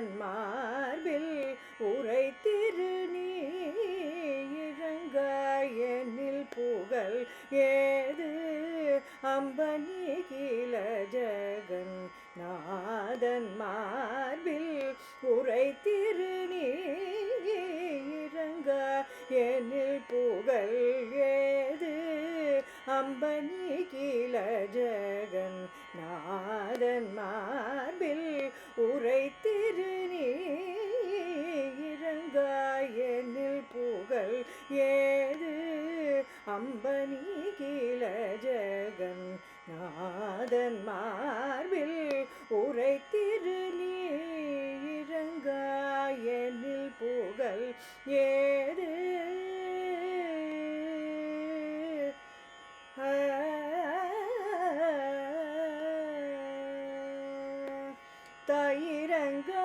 நாதன் மார்பில் உரை திருநீ இறங்காயனில் புகழ் ஏது அம்பனி கில ஜகன் நாதன் மார்பில் உரை திருநீ இறங்காயனில் புகழ் ஏது அம்பனி கில ஜகன் நாதன் மார்பில் உரை திருநீ இறங்காயனில் புகழ் ஏது அம்பனி கில ஜகன் நாதன் மார்பில் உரை திருநீ இறங்காயனில் புகழ் ஏது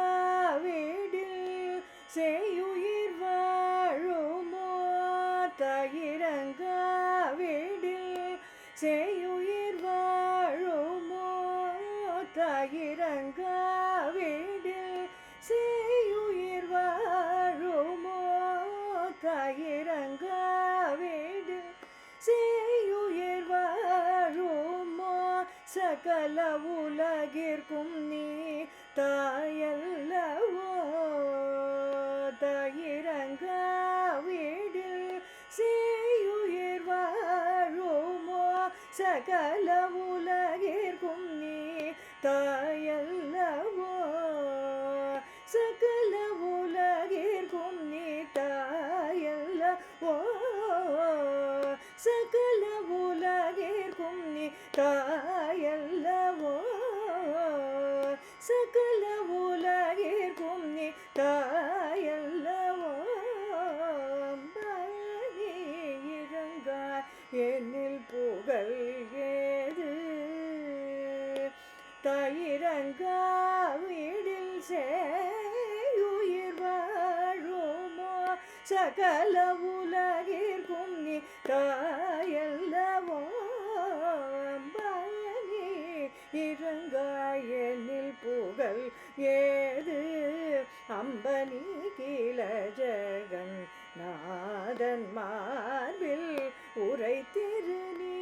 தாயிரங்காவிடில் செய்யுயிர் வாழுமோ தாயிரங்காவிடில் செய்யுயிர் வாழுமோ தாயிரங்காவிடில் செய்யுயிர் வாழுமோ தாயிரங்காவிடில் செய்யுயிர் வாழுமோ சகல உலகிற்கும் நீ தாயல்லவோ தாயிரங்காவிடில் செய்யுயிர் வாழுமோ சகல உலகிற்கும் நீ தாயல்லவோ சகல உலகிற்கும் நீ தாயல்லவோ சகல உலகிற்கும் நீ தாயல்லவோ சகல உலகிற்கும் நீ தாயல்லவோ அம்பனி இறங்காயனில் புகழ் ஏது தாயிரங்காவிடில் செய்யுயிர் வாழுமோ சகல உலகிற்கும் நீ தாயல்லவோ அம்பனி இறங்காயனில் புகழ் ஏது அம்பனி கில ஜகன் நாதன் மார்பில் உரை திருநீ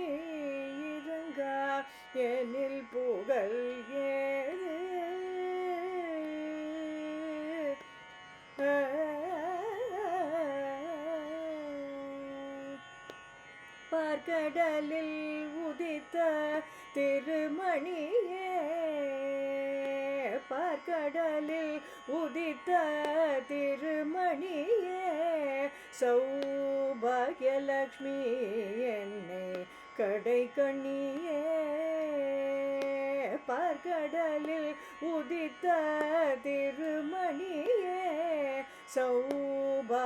இறங்காயனில் புகழ் ஏது பார்க்கடலில் உதித்த திருமணியே பார்க்கடலில் உதித்த திருமணியே சௌபாகியலக்ஷ்மி என்னை கடை கண்ணியே பார்க்கடலில் உதித்த திருமணியே சௌபாகியலக்ஷ்மி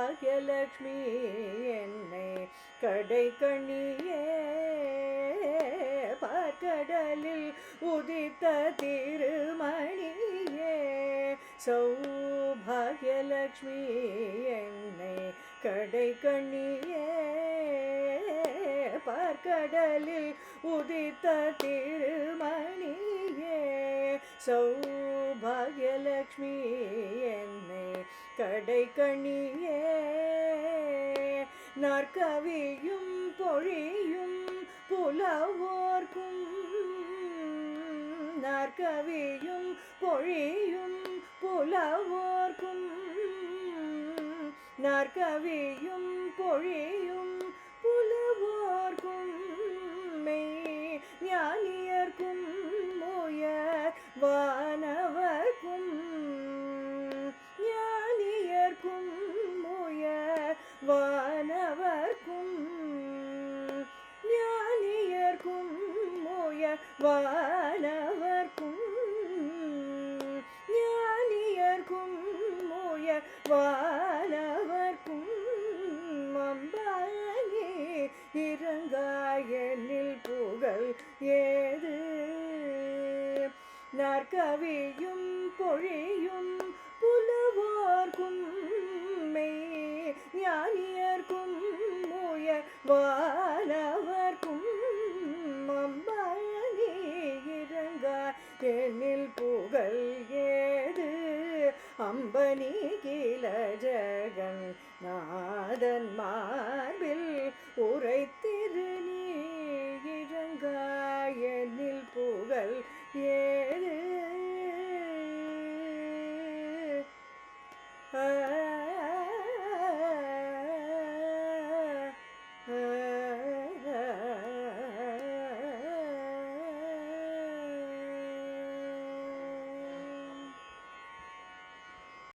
என்னை கடை கண்ணியே பார்க்கடலில் உதித்த திருமணியே சௌபாகியலக்ஷ்மி என்னை கடை கண்ணியே பார்க்கடலில் உதித்த திருமணியே சௌபாகியலக்ஷ்மி என்னை கடை கண்ணியே நாற்கவியும் பொழியும் புலவோர்க்கும் நாற்கவியும் பொழியும் புலவோர்க்கும் நாற்கவியும் பொழியும் புலவோர்க்கும் மெய் ஞானியர்க்கும் உயர் வானவர்க்கும் ஞானியர்க்கும் உயர் வானவர்க்கும் ஞானியர்க்கும் உயர் வானவர்க்கும் ஞானியர்க்கும் உயர் வானவர்க்கும் அம்பனி இறங்காயனில் புகழ் ஏது நாற்கவியும் பொழியும் புலவோர்க்கும் மெய் ஞானியர்க்கும் உயர் வானவர்க்கும் அம்பனி இறங்காயனில் புகழ் ஏது அம்பனி கீழ ஜெகன் நாதன் மார்பில் உரைத்த